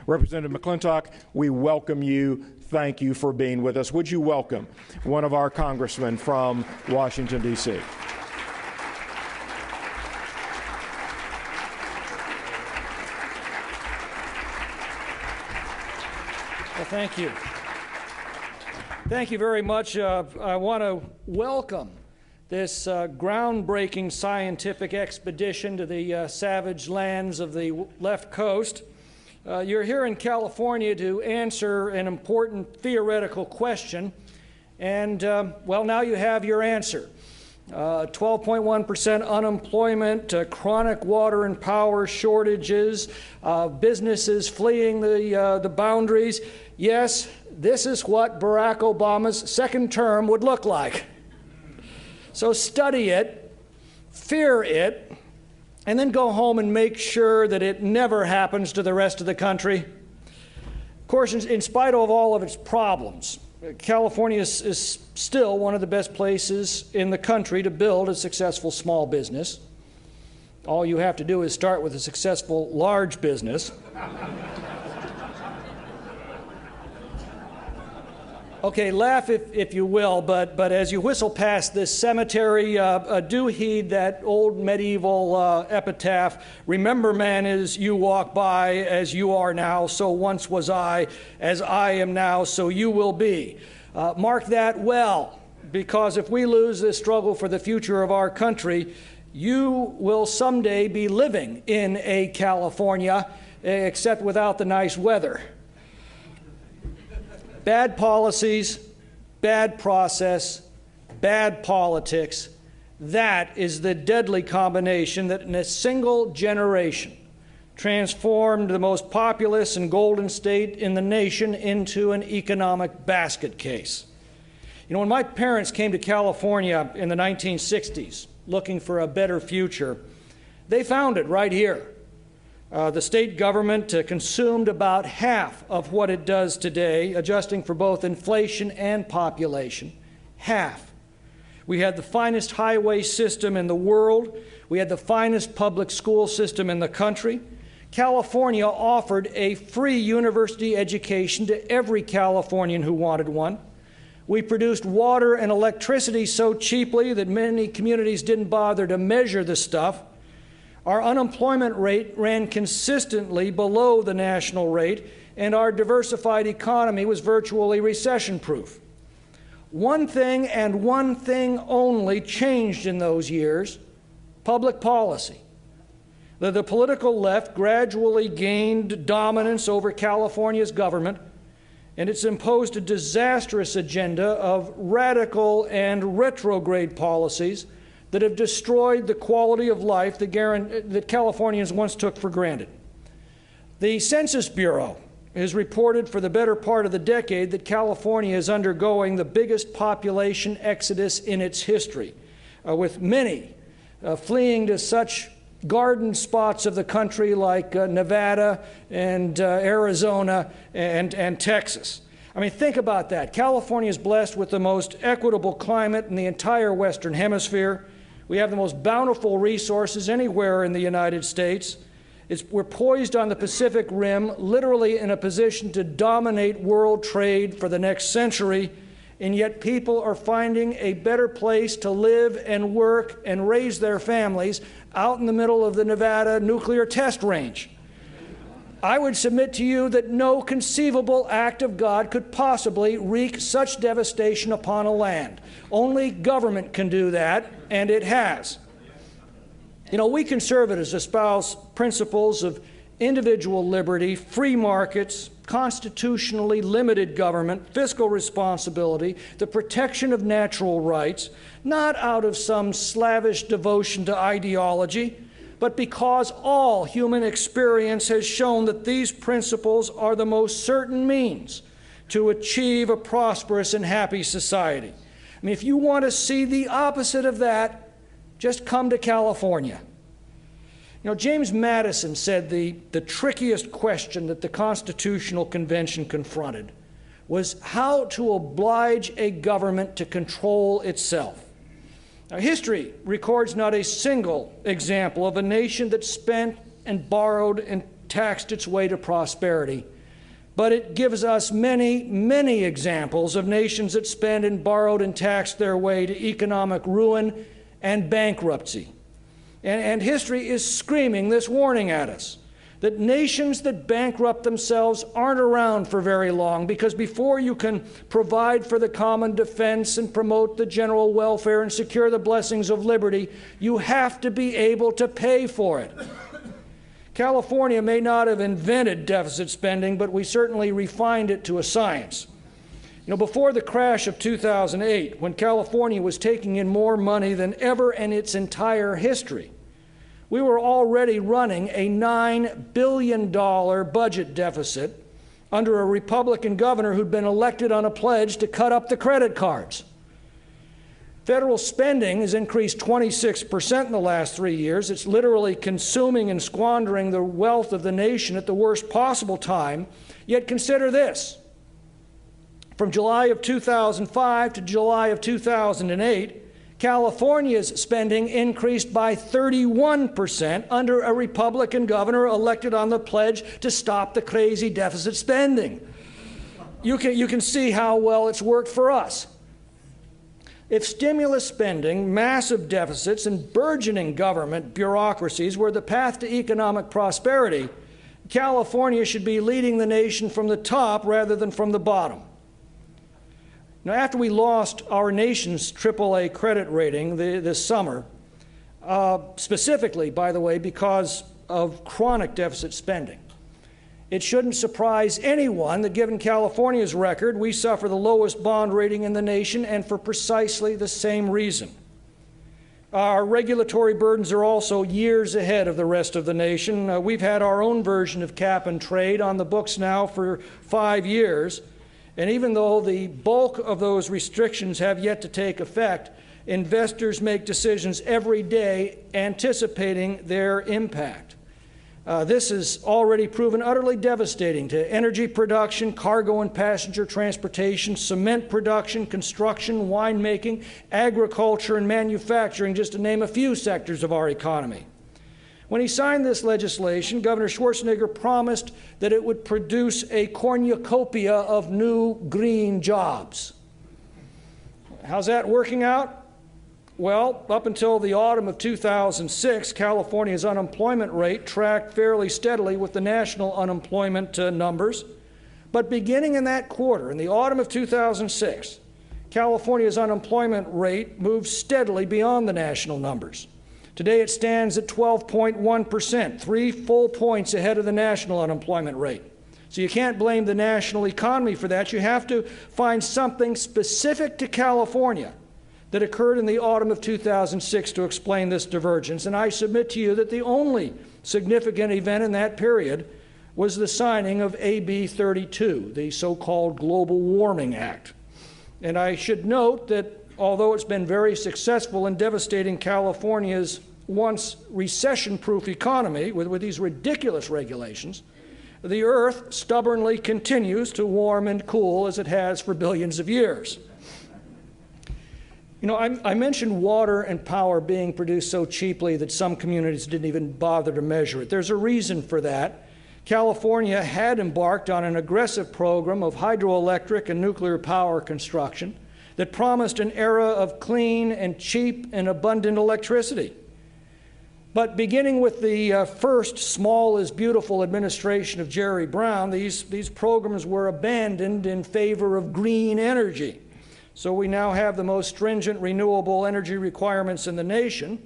Representative McClintock, we welcome you. Thank you for being with us. Would you welcome one of our congressmen from Washington, D.C.? Well, thank you. Thank you very much. I want to welcome this groundbreaking scientific expedition to the savage lands of the left coast. You're here in California to answer an important theoretical question, and, well, now you have your answer. 12.1% unemployment, chronic water and power shortages, businesses fleeing the boundaries. Yes, this is what Barack Obama's second term would look like. So study it, fear it, and then go home and make sure that it never happens to the rest of the country. Of course, in spite of all of its problems, California is still one of the best places in the country to build a successful small business. All you have to do is start with a successful large business. Okay, laugh if you will, but as you whistle past this cemetery, do heed that old medieval epitaph, "Remember, man, as you walk by, as you are now, so once was I, as I am now, so you will be." Mark that well, because if we lose this struggle for the future of our country, you will someday be living in a California, except without the nice weather. Bad policies, bad process, bad politics, that is the deadly combination that in a single generation transformed the most populous and golden state in the nation into an economic basket case. You know, when my parents came to California in the 1960s looking for a better future, they found it right here. The state government consumed about half of what it does today, adjusting for both inflation and population. Half. We had the finest highway system in the world. We had the finest public school system in the country. California offered a free university education to every Californian who wanted one. We produced water and electricity so cheaply that many communities didn't bother to measure the stuff. Our unemployment rate ran consistently below the national rate, and our diversified economy was virtually recession-proof. One thing and one thing only changed in those years: public policy. The political left gradually gained dominance over California's government, and it's imposed a disastrous agenda of radical and retrograde policies that have destroyed the quality of life that Californians once took for granted. The Census Bureau has reported for the better part of the decade that California is undergoing the biggest population exodus in its history, with many fleeing to such garden spots of the country like Nevada and Arizona and Texas. I mean, think about that. California is blessed with the most equitable climate in the entire Western Hemisphere. We have the most bountiful resources anywhere in the United States. We're poised on the Pacific Rim, literally in a position to dominate world trade for the next century, and yet people are finding a better place to live and work and raise their families out in the middle of the Nevada nuclear test range. I would submit to you that no conceivable act of God could possibly wreak such devastation upon a land. Only government can do that, and it has. You know, we conservatives espouse principles of individual liberty, free markets, constitutionally limited government, fiscal responsibility, the protection of natural rights, not out of some slavish devotion to ideology, but because all human experience has shown that these principles are the most certain means to achieve a prosperous and happy society. I mean, if you want to see the opposite of that, just come to California. You know, James Madison said the trickiest question that the Constitutional Convention confronted was how to oblige a government to control itself. Now, history records not a single example of a nation that spent and borrowed and taxed its way to prosperity, but it gives us many, many examples of nations that spent and borrowed and taxed their way to economic ruin and bankruptcy. And history is screaming this warning at us, that nations that bankrupt themselves aren't around for very long, because before you can provide for the common defense and promote the general welfare and secure the blessings of liberty, you have to be able to pay for it. California may not have invented deficit spending, but we certainly refined it to a science. Before the crash of 2008, when California was taking in more money than ever in its entire history, we were already running a $9 billion budget deficit under a Republican governor who'd been elected on a pledge to cut up the credit cards. Federal spending has increased 26% in the last 3 years. It's literally consuming and squandering the wealth of the nation at the worst possible time. Yet consider this. From July of 2005 to July of 2008, California's spending increased by 31% under a Republican governor elected on the pledge to stop the crazy deficit spending. You can see how well it's worked for us. If stimulus spending, massive deficits, and burgeoning government bureaucracies were the path to economic prosperity, California should be leading the nation from the top rather than from the bottom. Now, after we lost our nation's AAA credit rating this summer, specifically, by the way, because of chronic deficit spending, it shouldn't surprise anyone that given California's record, we suffer the lowest bond rating in the nation, and for precisely the same reason. Our regulatory burdens are also years ahead of the rest of the nation. We've had our own version of cap and trade on the books now for 5 years. And even though the bulk of those restrictions have yet to take effect, investors make decisions every day anticipating their impact. This has already proven utterly devastating to energy production, cargo and passenger transportation, cement production, construction, winemaking, agriculture, and manufacturing, just to name a few sectors of our economy. When he signed this legislation, Governor Schwarzenegger promised that it would produce a cornucopia of new green jobs. How's that working out? Well, up until the autumn of 2006, California's unemployment rate tracked fairly steadily with the national unemployment numbers. But beginning in that quarter, in the autumn of 2006, California's unemployment rate moved steadily beyond the national numbers. Today it stands at 12.1%, 3 full points ahead of the national unemployment rate. So you can't blame the national economy for that. You have to find something specific to California that occurred in the autumn of 2006 to explain this divergence. And I submit to you that the only significant event in that period was the signing of AB 32, the so-called Global Warming Act. And I should note that although it's been very successful in devastating California's once recession-proof economy with these ridiculous regulations, the Earth stubbornly continues to warm and cool as it has for billions of years. I mentioned water and power being produced so cheaply that some communities didn't even bother to measure it. There's a reason for that. California had embarked on an aggressive program of hydroelectric and nuclear power construction that promised an era of clean and cheap and abundant electricity. But beginning with the first small is beautiful administration of Jerry Brown, these programs were abandoned in favor of green energy. So we now have the most stringent renewable energy requirements in the nation,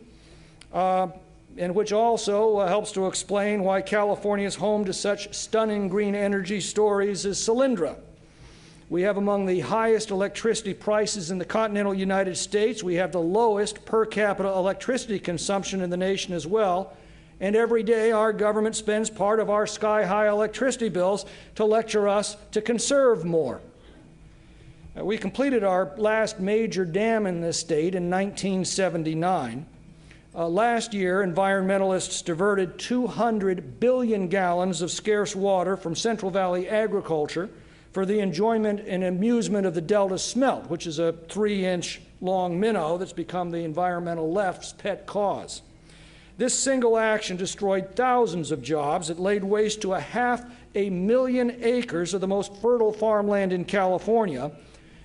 and which also helps to explain why California is home to such stunning green energy stories as Solyndra. We have among the highest electricity prices in the continental United States. We have the lowest per capita electricity consumption in the nation as well. And every day our government spends part of our sky-high electricity bills to lecture us to conserve more. We completed our last major dam in this state in 1979. Last year, environmentalists diverted 200 billion gallons of scarce water from Central Valley agriculture for the enjoyment and amusement of the Delta smelt, which is a 3-inch long minnow that's become the environmental left's pet cause. This single action destroyed thousands of jobs. It laid waste to 500,000 acres of the most fertile farmland in California.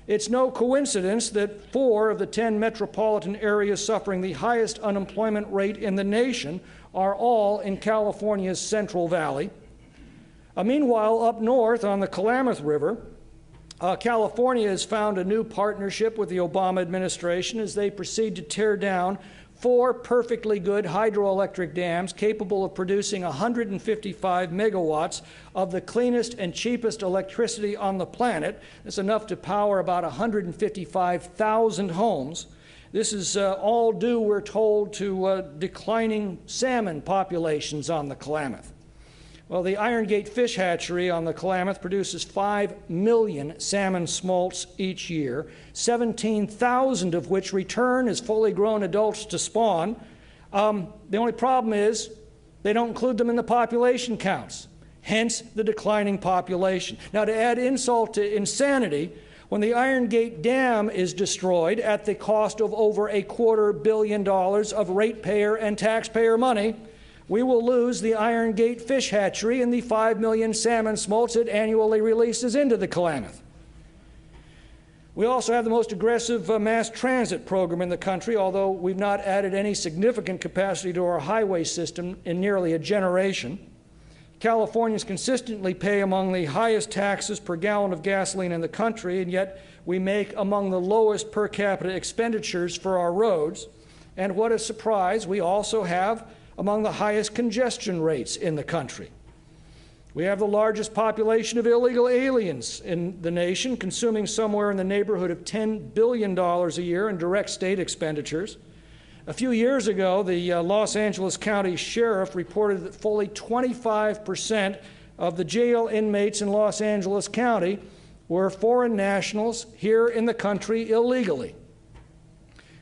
It's no coincidence that 4 of the 10 metropolitan areas suffering the highest unemployment rate in the nation are all in California's Central Valley. Meanwhile, up north on the Klamath River, California has found a new partnership with the Obama administration as they proceed to tear down 4 perfectly good hydroelectric dams capable of producing 155 megawatts of the cleanest and cheapest electricity on the planet. It's enough to power about 155,000 homes. This is all due, we're told, to declining salmon populations on the Klamath. Well, the Iron Gate fish hatchery on the Klamath produces 5 million salmon smolts each year, 17,000 of which return as fully grown adults to spawn. The only problem is they don't include them in the population counts, hence the declining population. Now, to add insult to insanity, when the Iron Gate Dam is destroyed at the cost of over $250 million of ratepayer and taxpayer money, we will lose the Iron Gate fish hatchery and the 5 million salmon smolts it annually releases into the Klamath. We also have the most aggressive mass transit program in the country, although we've not added any significant capacity to our highway system in nearly a generation. Californians consistently pay among the highest taxes per gallon of gasoline in the country, and yet we make among the lowest per capita expenditures for our roads. And what a surprise, we also have among the highest congestion rates in the country. We have the largest population of illegal aliens in the nation, consuming somewhere in the neighborhood of $10 billion a year in direct state expenditures. A few years ago, the Los Angeles County Sheriff reported that fully 25% of the jail inmates in Los Angeles County were foreign nationals here in the country illegally.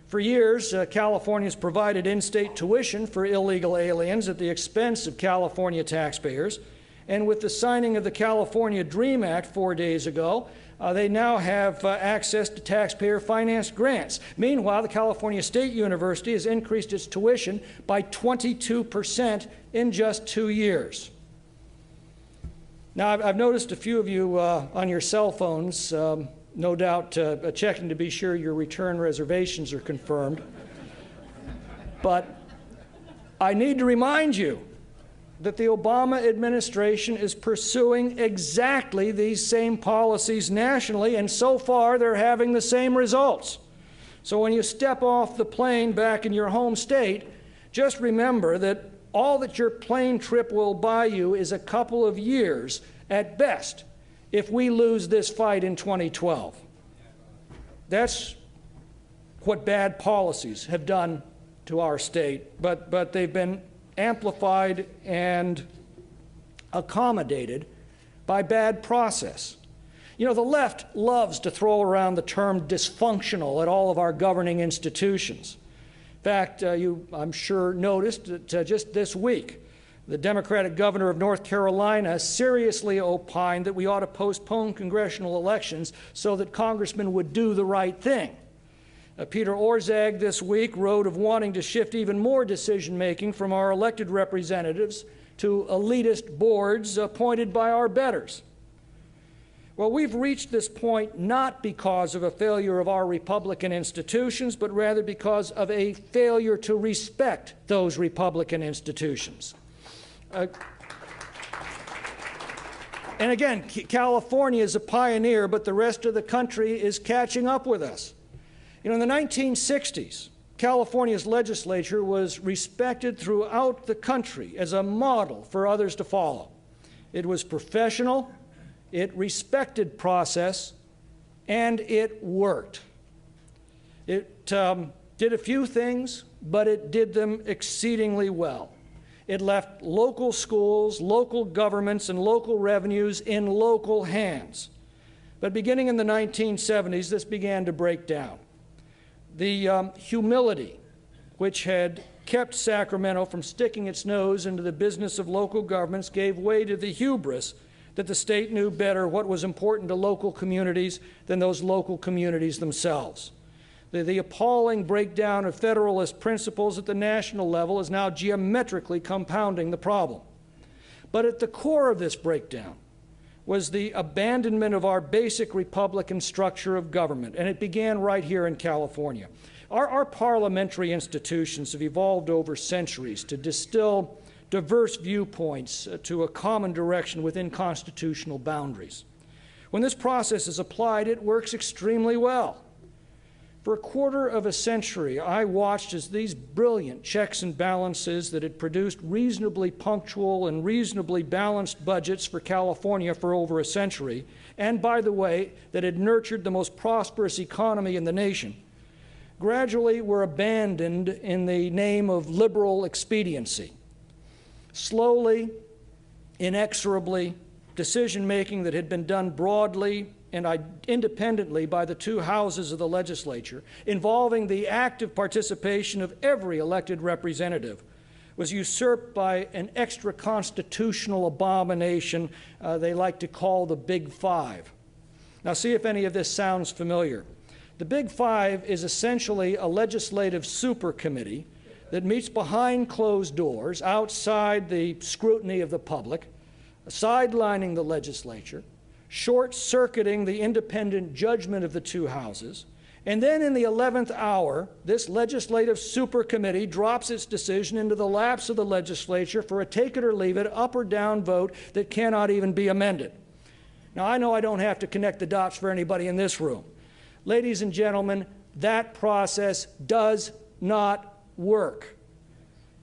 For years, California has provided in-state tuition for illegal aliens at the expense of California taxpayers. And with the signing of the California DREAM Act 4 days ago, they now have access to taxpayer-financed grants. Meanwhile, the California State University has increased its tuition by 22% in just 2 years. Now, I've noticed a few of you on your cell phones, no doubt checking to be sure your return reservations are confirmed. But I need to remind you that the Obama administration is pursuing exactly these same policies nationally, and so far they're having the same results. So when you step off the plane back in your home state, just remember that all that your plane trip will buy you is a couple of years at best if we lose this fight in 2012. That's what bad policies have done to our state, but they've been amplified and accommodated by bad process. You know, the left loves to throw around the term dysfunctional at all of our governing institutions. In fact, you, I'm sure, noticed that just this week, the Democratic governor of North Carolina seriously opined that we ought to postpone congressional elections so that congressmen would do the right thing. Peter Orszag this week wrote of wanting to shift even more decision-making from our elected representatives to elitist boards appointed by our betters. Well, we've reached this point not because of a failure of our Republican institutions, but rather because of a failure to respect those Republican institutions. And again, California is a pioneer, but the rest of the country is catching up with us. You know, in the 1960s, California's legislature was respected throughout the country as a model for others to follow. It was professional, it respected process, and it worked. It did a few things, but it did them exceedingly well. It left local schools, local governments, and local revenues in local hands. But beginning in the 1970s, this began to break down. The humility which had kept Sacramento from sticking its nose into the business of local governments gave way to the hubris that the state knew better what was important to local communities than those local communities themselves. The appalling breakdown of Federalist principles at the national level is now geometrically compounding the problem. But at the core of this breakdown was the abandonment of our basic Republican structure of government, and it began right here in California. Our parliamentary institutions have evolved over centuries to distill diverse viewpoints to a common direction within constitutional boundaries. When this process is applied, it works extremely well. For a quarter of a century, I watched as these brilliant checks and balances that had produced reasonably punctual and reasonably balanced budgets for California for over a century, and by the way, that had nurtured the most prosperous economy in the nation, gradually were abandoned in the name of liberal expediency. Slowly, inexorably, decision-making that had been done broadly and independently by the two houses of the legislature, involving the active participation of every elected representative, was usurped by an extra-constitutional abomination they like to call the Big Five. Now, see if any of this sounds familiar. The Big Five is essentially a legislative supercommittee that meets behind closed doors, outside the scrutiny of the public, sidelining the legislature, short-circuiting the independent judgment of the two houses, and then in the 11th hour, this legislative supercommittee drops its decision into the laps of the legislature for a take-it-or-leave-it, up or down vote that cannot even be amended. Now, I know I don't have to connect the dots for anybody in this room. Ladies and gentlemen, that process does not work.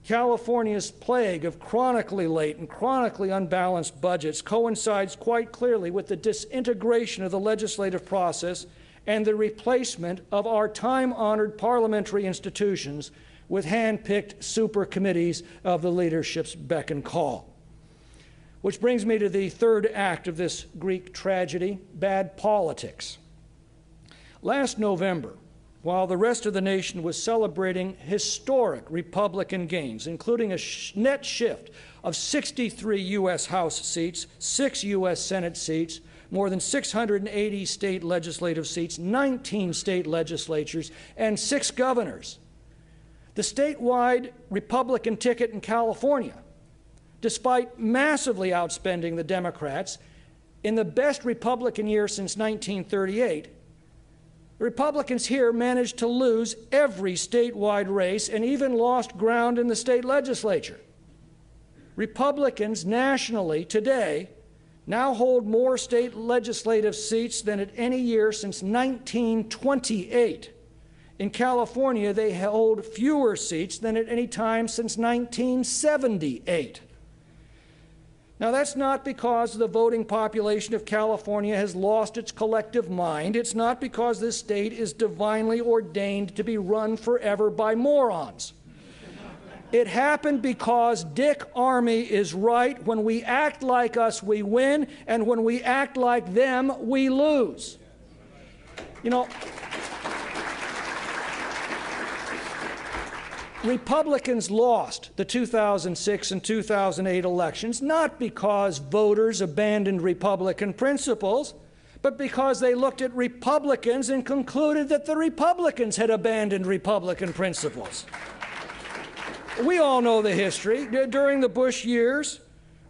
California's plague of chronically late and chronically unbalanced budgets coincides quite clearly with the disintegration of the legislative process and the replacement of our time-honored parliamentary institutions with hand-picked super committees of the leadership's beck and call. Which brings me to the third act of this Greek tragedy, bad politics. Last November, while the rest of the nation was celebrating historic Republican gains, including a net shift of 63 U.S. House seats, 6 U.S. Senate seats, more than 680 state legislative seats, 19 state legislatures, and 6 governors. The statewide Republican ticket in California, despite massively outspending the Democrats, in the best Republican year since 1938, the Republicans here managed to lose every statewide race and even lost ground in the state legislature. Republicans nationally today now hold more state legislative seats than at any year since 1928. In California, they hold fewer seats than at any time since 1978. Now, that's not because the voting population of California has lost its collective mind. It's not because this state is divinely ordained to be run forever by morons. It happened because Dick Armey is right. When we act like us, we win, and when we act like them, we lose. You know, Republicans lost the 2006 and 2008 elections not because voters abandoned Republican principles, but because they looked at Republicans and concluded that the Republicans had abandoned Republican principles. We all know the history. During the Bush years,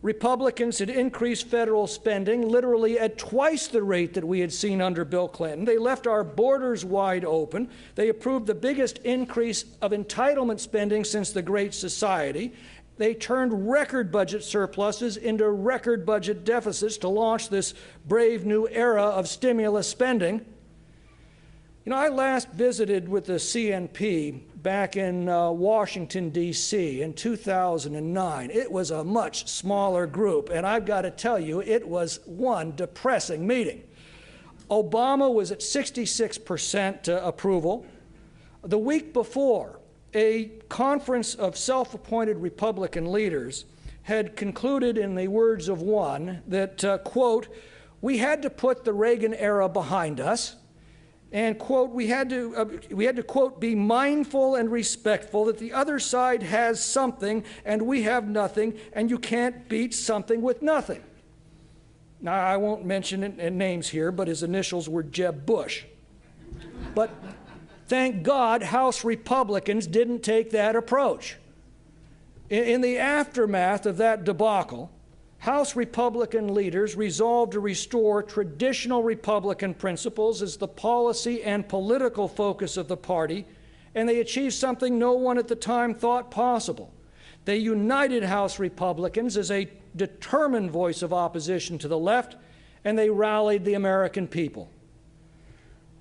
Republicans had increased federal spending literally at twice the rate that we had seen under Bill Clinton. They left our borders wide open. They approved the biggest increase of entitlement spending since the Great Society. They turned record budget surpluses into record budget deficits to launch this brave new era of stimulus spending. You know, I last visited with the CNP back in Washington, D.C. in 2009. It was a much smaller group, and I've got to tell you, it was one depressing meeting. Obama was at 66% approval. The week before, a conference of self-appointed Republican leaders had concluded, in the words of one, that, quote, we had to put the Reagan era behind us, and, quote, we had to, quote, be mindful and respectful that the other side has something and we have nothing, and you can't beat something with nothing. Now, I won't mention names here, but his initials were Jeb Bush. But Thank God House Republicans didn't take that approach. In the aftermath of that debacle, House Republican leaders resolved to restore traditional Republican principles as the policy and political focus of the party, and they achieved something no one at the time thought possible. They united House Republicans as a determined voice of opposition to the left, and they rallied the American people.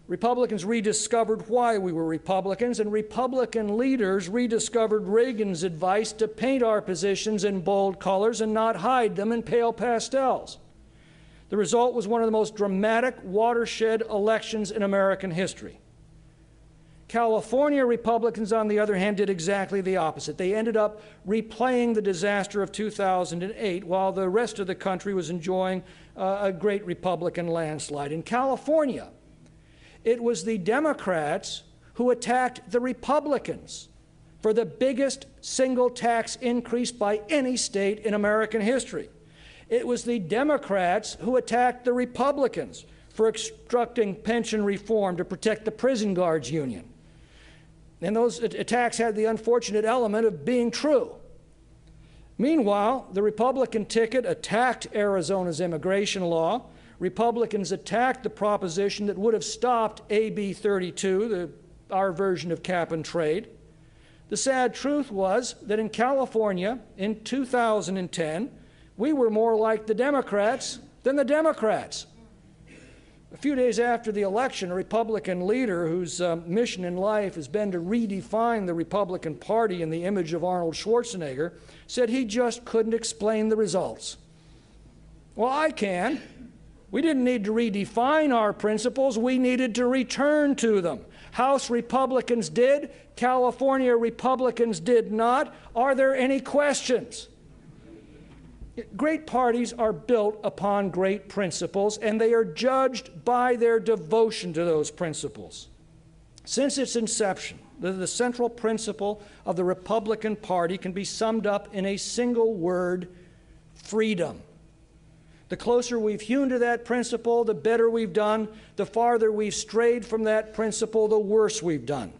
Republicans rediscovered why we were Republicans, and Republican leaders rediscovered Reagan's advice to paint our positions in bold colors and not hide them in pale pastels. The result was one of the most dramatic watershed elections in American history. California Republicans, on the other hand, did exactly the opposite. They ended up replaying the disaster of 2008 while the rest of the country was enjoying a great Republican landslide. In California, it was the Democrats who attacked the Republicans for the biggest single tax increase by any state in American history. It was the Democrats who attacked the Republicans for obstructing pension reform to protect the prison guards union. And those attacks had the unfortunate element of being true. Meanwhile, the Republican ticket attacked Arizona's immigration law. Republicans attacked the proposition that would have stopped AB 32, our version of cap and trade. The sad truth was that in California, in 2010, we were more like the Democrats than the Democrats. A few days after the election, a Republican leader whose mission in life has been to redefine the Republican Party in the image of Arnold Schwarzenegger said he just couldn't explain the results. Well, I can. We didn't need to redefine our principles. We needed to return to them. House Republicans did. California Republicans did not. Are there any questions? Great parties are built upon great principles, and they are judged by their devotion to those principles. Since its inception, the central principle of the Republican Party can be summed up in a single word: freedom. The closer we've hewn to that principle, the better we've done. The farther we've strayed from that principle, the worse we've done.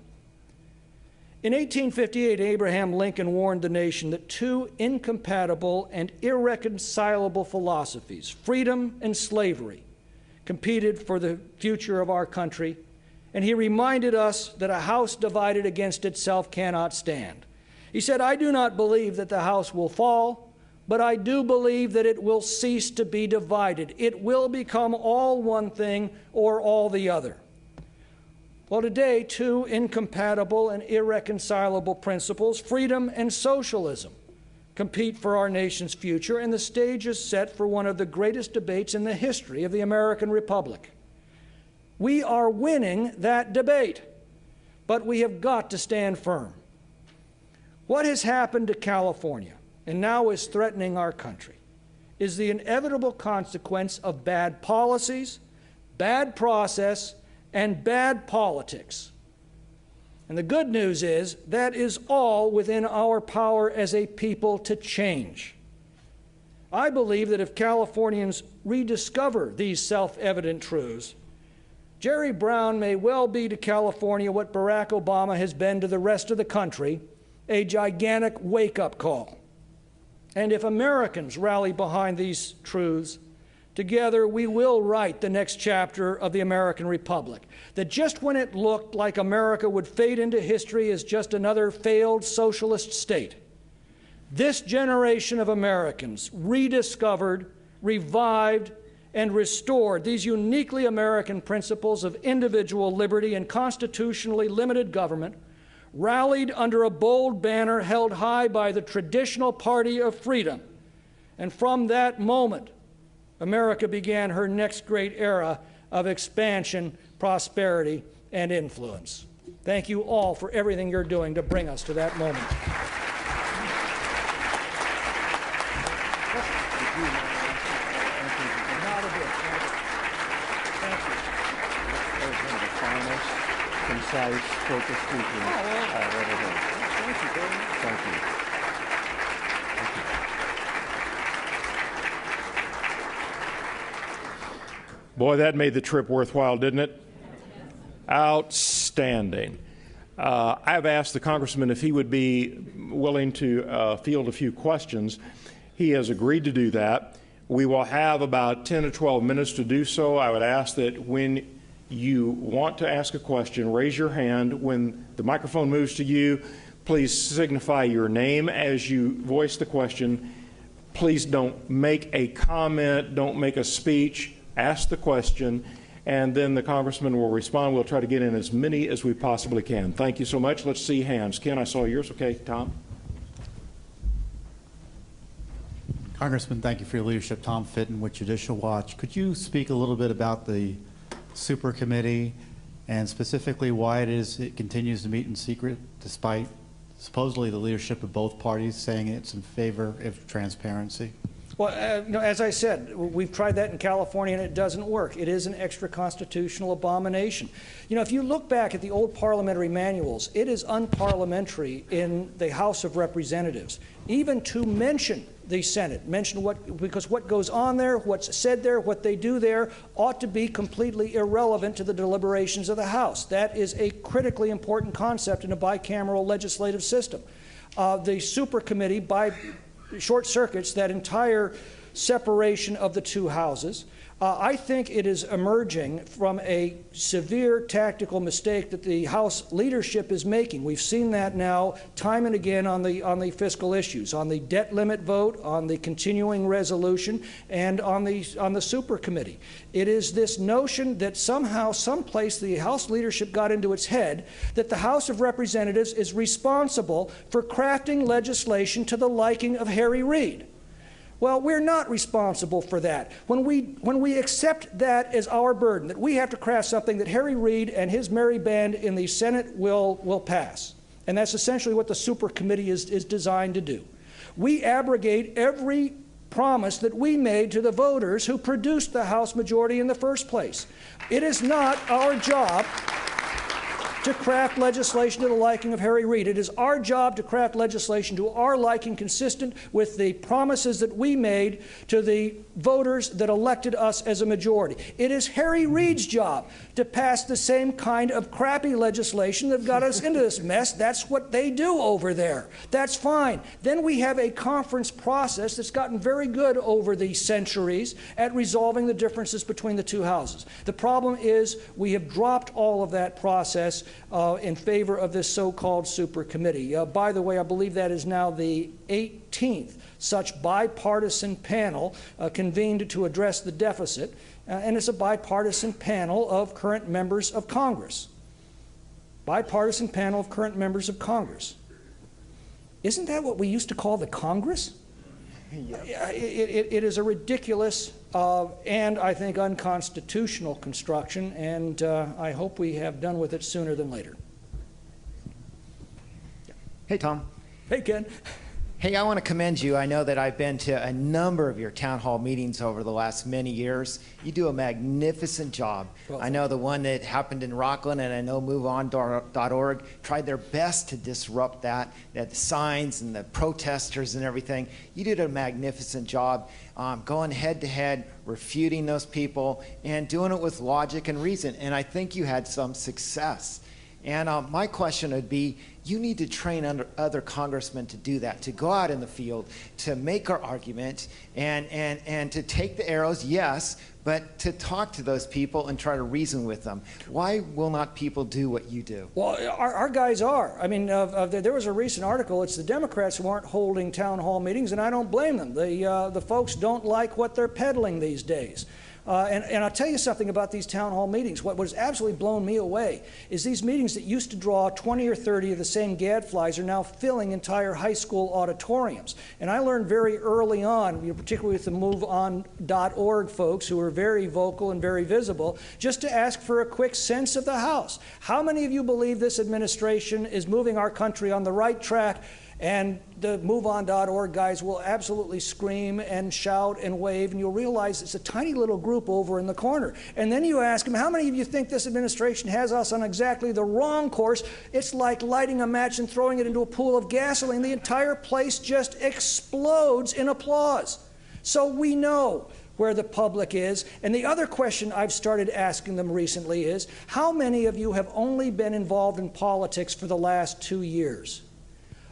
In 1858, Abraham Lincoln warned the nation that two incompatible and irreconcilable philosophies, freedom and slavery, competed for the future of our country, and he reminded us that a house divided against itself cannot stand. He said, "I do not believe that the house will fall, but I do believe that it will cease to be divided. It will become all one thing or all the other." Well, today, two incompatible and irreconcilable principles, freedom and socialism, compete for our nation's future, and the stage is set for one of the greatest debates in the history of the American Republic. We are winning that debate, but we have got to stand firm. What has happened to California, and now is threatening our country, is the inevitable consequence of bad policies, bad process, and bad politics. And the good news is that is all within our power as a people to change. I believe that if Californians rediscover these self-evident truths, Jerry Brown may well be to California what Barack Obama has been to the rest of the country, a gigantic wake-up call. And if Americans rally behind these truths, together we will write the next chapter of the American Republic. That just when it looked like America would fade into history as just another failed socialist state, this generation of Americans rediscovered, revived, and restored these uniquely American principles of individual liberty and constitutionally limited government, rallied under a bold banner held high by the traditional party of freedom. And from that moment, America began her next great era of expansion, prosperity, and influence. Thank you all for everything you're doing to bring us to that moment. Concise, focused speaking I've ever heard. Thank you very much. Thank you. Boy, that made the trip worthwhile, didn't it? Outstanding. standing. I have asked the Congressman if he would be willing to field a few questions. He has agreed to do that. We will have about 10 to 12 minutes to do so. I would ask that when you want to ask a question, raise your hand. When the microphone moves to you, please signify your name as you voice the question. Please don't make a comment, don't make a speech, ask the question, and then the Congressman will respond. We'll try to get in as many as we possibly can. Thank you so much. Let's see hands. Ken, I saw yours. Okay, Tom. Congressman, thank you for your leadership. Tom Fitton with Judicial Watch. Could you speak a little bit about the Super Committee and specifically why it continues to meet in secret despite supposedly the leadership of both parties saying it's in favor of transparency? Well, as I said, we've tried that in California and it doesn't work. It is an extra-constitutional abomination. If you look back at the old parliamentary manuals, it is unparliamentary in the House of Representatives even to mention the Senate, because what goes on there, what's said there, what they do there ought to be completely irrelevant to the deliberations of the House. That is a critically important concept in a bicameral legislative system. The Super Committee, by short circuits that entire separation of the two houses. I think it is emerging from a severe tactical mistake that the House leadership is making. We've seen that now time and again on the fiscal issues, on the debt limit vote, on the continuing resolution, and on the Super Committee. It is this notion that somehow, someplace, the House leadership got into its head that the House of Representatives is responsible for crafting legislation to the liking of Harry Reid. Well, we're not responsible for that. When we accept that as our burden, that we have to craft something that Harry Reid and his merry band in the Senate will pass, and that's essentially what the Super Committee is designed to do. We abrogate every promise that we made to the voters who produced the House majority in the first place. It is not our job to craft legislation to the liking of Harry Reid. It is our job to craft legislation to our liking, consistent with the promises that we made to the voters that elected us as a majority. It is Harry Reid's job to pass the same kind of crappy legislation that got us into this mess. That's what they do over there. That's fine. Then we have a conference process that's gotten very good over the centuries at resolving the differences between the two houses. The problem is we have dropped all of that process in favor of this so-called Super Committee. By the way, I believe that is now the 18th such bipartisan panel convened to address the deficit, and it's a bipartisan panel of current members of Congress. Bipartisan panel of current members of Congress. Isn't that what we used to call the Congress? Yeah. It is a ridiculous and I think unconstitutional construction, and I hope we have done with it sooner than later. Hey, Tom. Hey, Ken. Hey, I want to commend you. I know that I've been to a number of your town hall meetings over the last many years. You do a magnificent job. Well, I know the one that happened in Rockland, and I know MoveOn.org tried their best to disrupt that. They had the signs and the protesters and everything. You did a magnificent job going head-to-head, refuting those people, and doing it with logic and reason. And I think you had some success. And my question would be, you need to train other congressmen to do that, to go out in the field, to make our argument, and to take the arrows, yes, but to talk to those people and try to reason with them. Why will not people do what you do? Well, our guys are. I mean, there was a recent article. It's the Democrats who aren't holding town hall meetings, and I don't blame them. The folks don't like what they're peddling these days. And I'll tell you something about these town hall meetings. What has absolutely blown me away is these meetings that used to draw 20 or 30 of the same gadflies are now filling entire high school auditoriums. And I learned very early on, particularly with the MoveOn.org folks who are very vocal and very visible, just to ask for a quick sense of the House. How many of you believe this administration is moving our country on the right track? And the MoveOn.org guys will absolutely scream and shout and wave, and you'll realize it's a tiny little group over in the corner. And then you ask them, how many of you think this administration has us on exactly the wrong course? It's like lighting a match and throwing it into a pool of gasoline. The entire place just explodes in applause. So we know where the public is. And the other question I've started asking them recently is, how many of you have only been involved in politics for the last 2 years?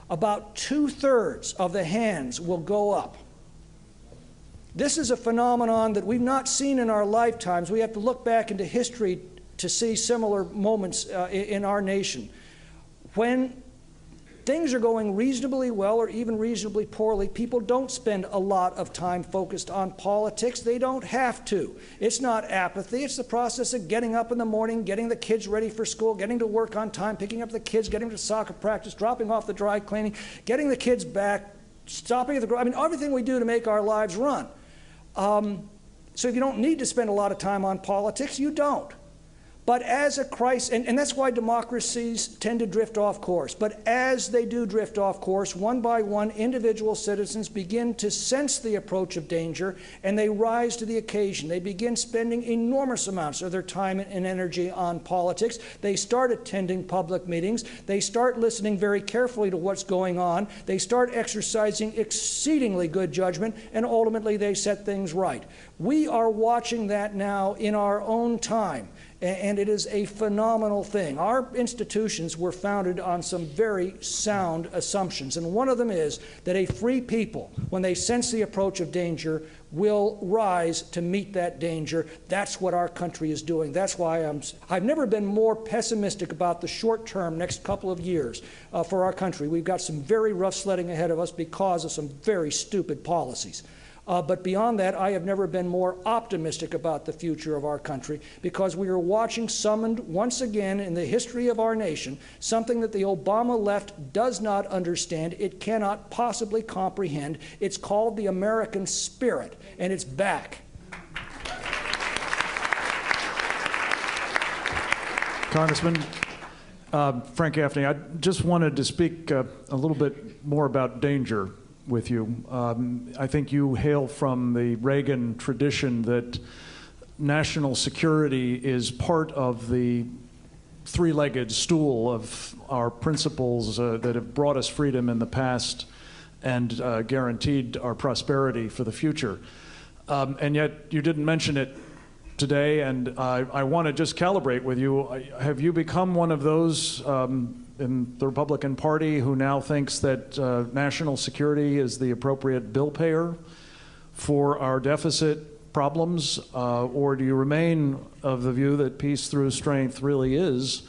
About 2/3 of the hands will go up. This is a phenomenon that we've not seen in our lifetimes. We have to look back into history to see similar moments in our nation. When things are going reasonably well or even reasonably poorly, people don't spend a lot of time focused on politics. They don't have to. It's not apathy. It's the process of getting up in the morning, getting the kids ready for school, getting to work on time, picking up the kids, getting to soccer practice, dropping off the dry cleaning, getting the kids back, stopping at the I mean, everything we do to make our lives run. So if you don't need to spend a lot of time on politics, you don't. But as a crisis, and that's why democracies tend to drift off course, but as they do drift off course, one by one, individual citizens begin to sense the approach of danger, and they rise to the occasion. They begin spending enormous amounts of their time and energy on politics. They start attending public meetings. They start listening very carefully to what's going on. They start exercising exceedingly good judgment, and ultimately they set things right. We are watching that now in our own time. And it is a phenomenal thing. Our institutions were founded on some very sound assumptions, and one of them is that a free people, when they sense the approach of danger, will rise to meet that danger. That's what our country is doing. That's why I've never been more pessimistic about the short-term next couple of years for our country. We've got some very rough sledding ahead of us because of some very stupid policies. But beyond that, I have never been more optimistic about the future of our country, because we are watching summoned once again in the history of our nation something that the Obama left does not understand. It cannot possibly comprehend. It's called the American spirit, and it's back. Congressman, Frank Gaffney, I just wanted to speak a little bit more about danger with you. I think you hail from the Reagan tradition that national security is part of the three-legged stool of our principles that have brought us freedom in the past and guaranteed our prosperity for the future. And yet you didn't mention it today, and I want to just calibrate with you. Have you become one of those in the Republican Party who now thinks that national security is the appropriate bill payer for our deficit problems, or do you remain of the view that peace through strength really is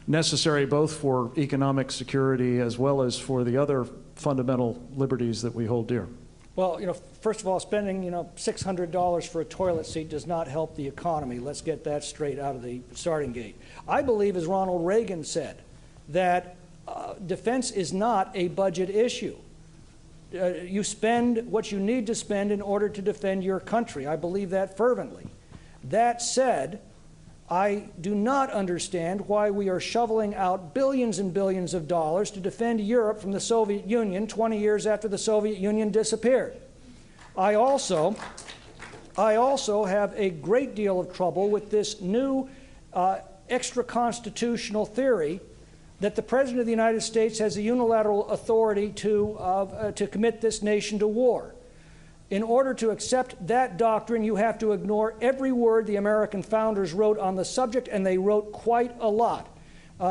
necessary both for economic security as well as for the other fundamental liberties that we hold dear? Well, first of all, spending, $600 for a toilet seat does not help the economy. Let's get that straight out of the starting gate. I believe, as Ronald Reagan said, that defense is not a budget issue. You spend what you need to spend in order to defend your country. I believe that fervently. That said, I do not understand why we are shoveling out billions and billions of dollars to defend Europe from the Soviet Union 20 years after the Soviet Union disappeared. I also have a great deal of trouble with this new extra-constitutional theory that the President of the United States has a unilateral authority to commit this nation to war. In order to accept that doctrine, you have to ignore every word the American founders wrote on the subject, and they wrote quite a lot.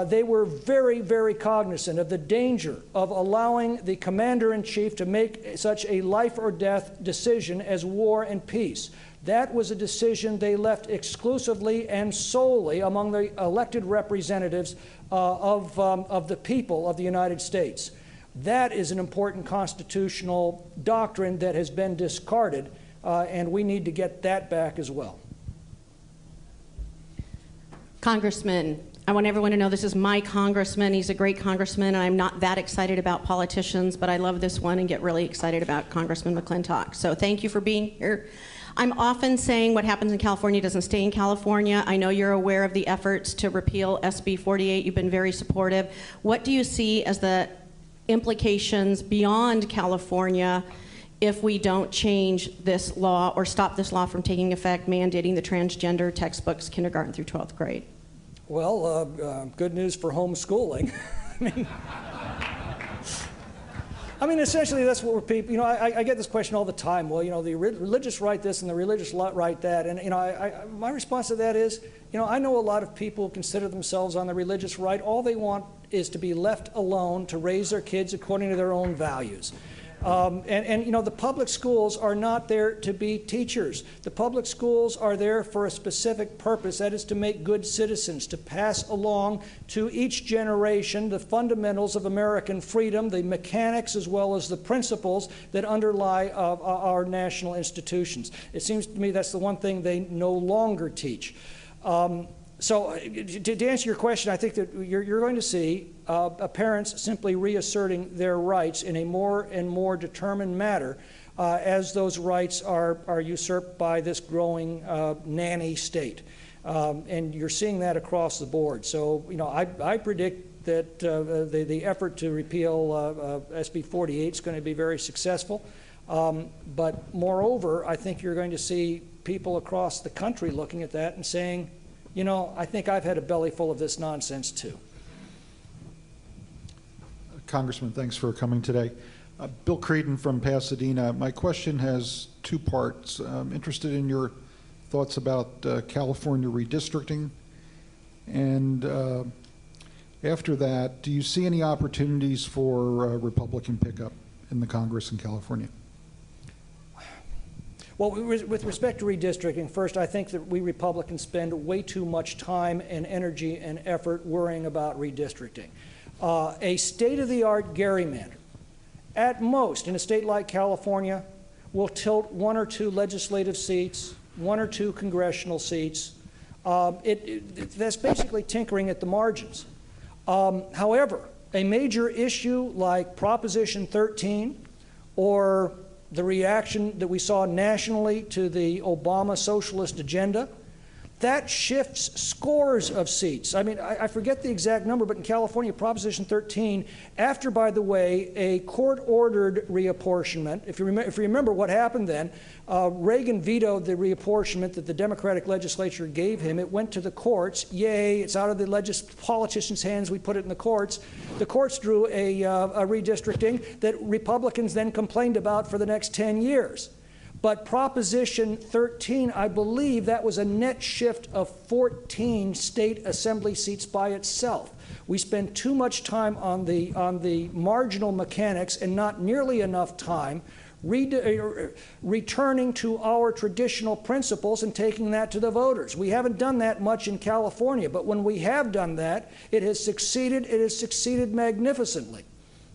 They were very, very cognizant of the danger of allowing the commander-in-chief to make such a life-or-death decision as war and peace. That was a decision they left exclusively and solely among the elected representatives of the people of the United States. That is an important constitutional doctrine that has been discarded, and we need to get that back as well. Congressman, I want everyone to know this is my congressman. He's a great congressman, and I'm not that excited about politicians, but I love this one and get really excited about Congressman McClintock. So thank you for being here. I'm often saying what happens in California doesn't stay in California. I know you're aware of the efforts to repeal SB 48. You've been very supportive. What do you see as the implications beyond California if we don't change this law or stop this law from taking effect, mandating the transgender textbooks kindergarten through 12th grade? Well, good news for homeschooling. I mean, I mean, essentially, that's what we're people. You know, I get this question all the time. Well, you know, the religious right this and the religious right that, and you know, my response to that is, you know, I know a lot of people consider themselves on the religious right. All they want is to be left alone to raise their kids according to their own values. And you know, the public schools are not there to be teachers. The public schools are there for a specific purpose, that is to make good citizens, to pass along to each generation the fundamentals of American freedom, the mechanics as well as the principles that underlie our national institutions. It seems to me that's the one thing they no longer teach. So to answer your question, I think that you're going to see parents simply reasserting their rights in a more and more determined manner as those rights are usurped by this growing nanny state. And you're seeing that across the board. So, you know, I predict that the effort to repeal SB 48 is going to be very successful. But moreover, I think you're going to see people across the country looking at that and saying, you know, I think I've had a belly full of this nonsense too. Congressman, thanks for coming today. Bill Creedon from Pasadena. My question has two parts. I'm interested in your thoughts about California redistricting. And after that, do you see any opportunities for Republican pickup in the Congress in California? Well, with respect to redistricting, first, I think that we Republicans spend way too much time and energy and effort worrying about redistricting. A state-of-the-art gerrymander, at most, in a state like California, will tilt 1 or 2 legislative seats, 1 or 2 congressional seats. That's basically tinkering at the margins. However, a major issue like Proposition 13 or the reaction that we saw nationally to the Obama socialist agenda, that shifts scores of seats. I mean, I forget the exact number, but in California, Proposition 13, after, by the way, a court-ordered reapportionment, if you remember what happened then, Reagan vetoed the reapportionment that the Democratic legislature gave him. It went to the courts. Yay, it's out of the politicians' hands. We put it in the courts. The courts drew a redistricting that Republicans then complained about for the next 10 years. But Proposition 13, I believe that was a net shift of 14 state assembly seats by itself. We spend too much time on the marginal mechanics and not nearly enough time returning to our traditional principles and taking that to the voters. We haven't done that much in California, but when we have done that, it has succeeded magnificently.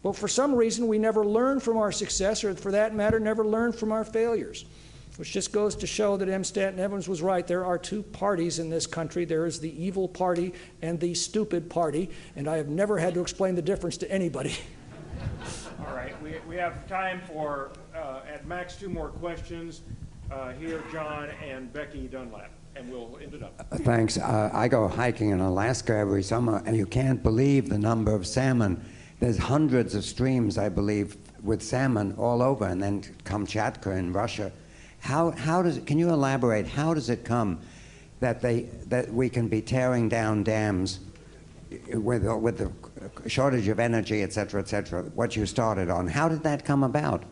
But for some reason, we never learn from our success, or for that matter, never learn from our failures, which just goes to show that M. Stanton Evans was right. There are 2 parties in this country. There is the evil party and the stupid party, and I have never had to explain the difference to anybody. All right, we have time for, at max, 2 more questions. Here, John and Becky Dunlap, and we'll end it up. Thanks. I go hiking in Alaska every summer, and you can't believe the number of salmon. There's hundreds of streams, I believe, with salmon all over, and then Kamchatka in Russia. How does it, can you elaborate, how does it come that we can be tearing down dams with the shortage of energy, et cetera, what you started on? How did that come about?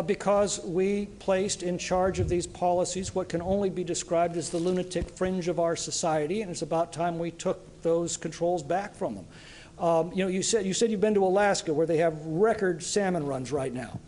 Because we placed in charge of these policies what can only be described as the lunatic fringe of our society, and it's about time we took those controls back from them. You know, you said you've been to Alaska, where they have record salmon runs right now.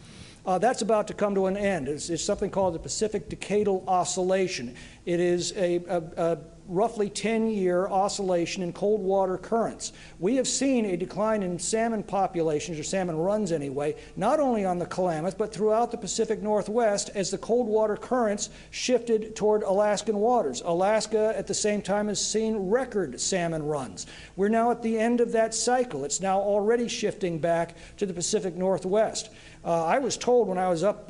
That's about to come to an end. It's something called the Pacific Decadal Oscillation. It is a roughly 10-year oscillation in cold water currents. We have seen a decline in salmon populations, or salmon runs anyway, not only on the Klamath, but throughout the Pacific Northwest as the cold water currents shifted toward Alaskan waters. Alaska, at the same time, has seen record salmon runs. We're now at the end of that cycle. It's now already shifting back to the Pacific Northwest. I was told when I was up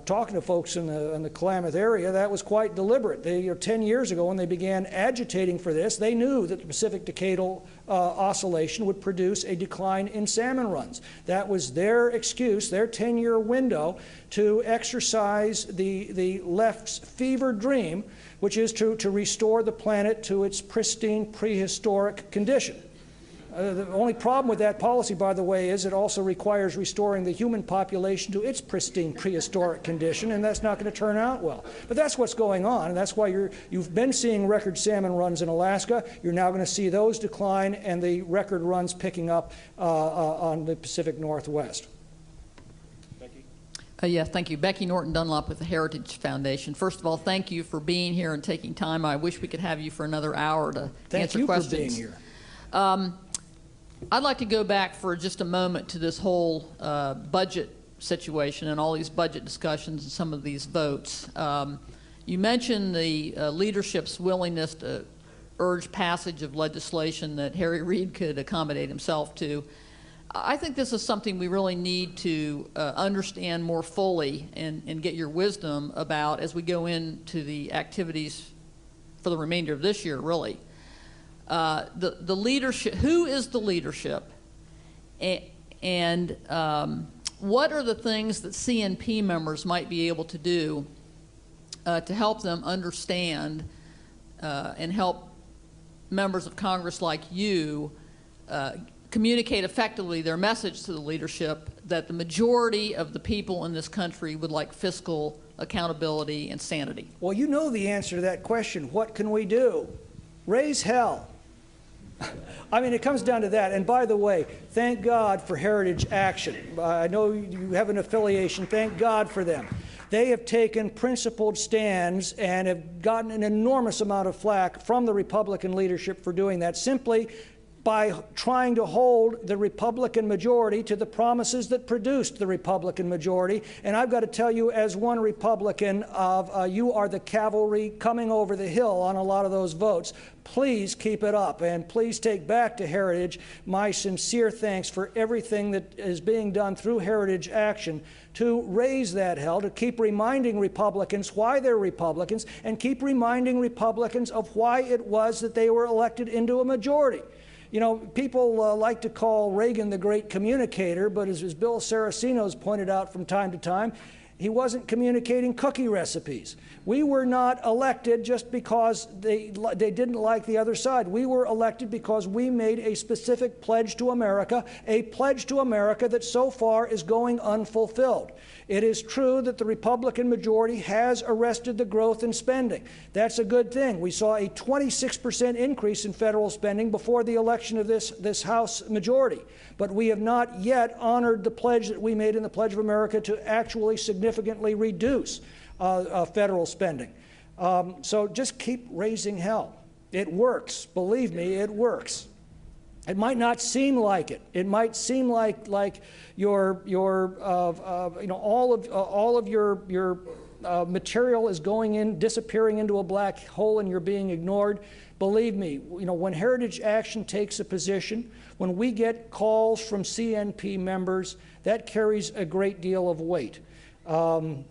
talking to folks in the Klamath area, that was quite deliberate. 10 years ago, when they began agitating for this, they knew that the Pacific Decadal Oscillation would produce a decline in salmon runs. That was their excuse, their 10-year window, to exercise the left's fever dream, which is to restore the planet to its pristine prehistoric condition. The only problem with that policy, by the way, is it also requires restoring the human population to its pristine prehistoric condition, and that's not going to turn out well. But that's what's going on, and that's why you've been seeing record salmon runs in Alaska. You're now going to see those decline and the record runs picking up on the Pacific Northwest. Yes, thank you. Becky Norton Dunlop with the Heritage Foundation. First of all, thank you for being here and taking time. I wish we could have you for another hour to answer questions. Thank you for being here. I'd like to go back for just a moment to this whole budget situation and all these budget discussions and some of these votes. You mentioned the leadership's willingness to urge passage of legislation that Harry Reid could accommodate himself to. I think this is something we really need to understand more fully and get your wisdom about as we go into the activities for the remainder of this year, really. The leadership, who is the leadership, and what are the things that CNP members might be able to do to help them understand and help members of Congress like you communicate effectively their message to the leadership that the majority of the people in this country would like fiscal accountability and sanity? Well, you know the answer to that question. What can we do? Raise hell. I mean, it comes down to that. And by the way, thank God for Heritage Action. I know you have an affiliation. Thank God for them. They have taken principled stands and have gotten an enormous amount of flack from the Republican leadership for doing that, simply by trying to hold the Republican majority to the promises that produced the Republican majority. And I've got to tell you, as one Republican, you are the cavalry coming over the hill on a lot of those votes. Please keep it up, and please take back to Heritage my sincere thanks for everything that is being done through Heritage Action to raise that hell, to keep reminding Republicans why they're Republicans, and keep reminding Republicans of why it was that they were elected into a majority. You know, people like to call Reagan the great communicator, but as Bill Saraceno's pointed out from time to time, he wasn't communicating cookie recipes. We were not elected just because they didn't like the other side. We were elected because we made a specific pledge to America, a pledge to America that so far is going unfulfilled. It is true that the Republican majority has arrested the growth in spending. That's a good thing. We saw a 26% increase in federal spending before the election of this House majority. But we have not yet honored the pledge that we made in the Pledge of America to actually significantly reduce federal spending. So just keep raising hell. It works. Believe me, it works. It might not seem like it. It might seem like your all of your material is disappearing into a black hole, and you're being ignored. Believe me, when Heritage Action takes a position, when we get calls from CNP members, that carries a great deal of weight. So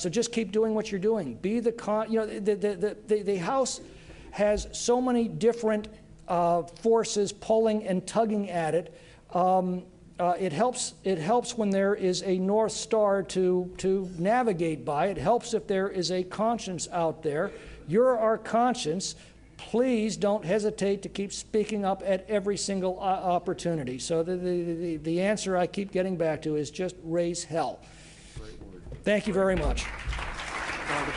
just keep doing what you're doing. Be the House has so many different forces pulling and tugging at it. It helps when there is a North Star to navigate by. It helps if there is a conscience out there. You're our conscience. Please don't hesitate to keep speaking up at every single opportunity. So the answer I keep getting back to is just raise hell. Thank you very much.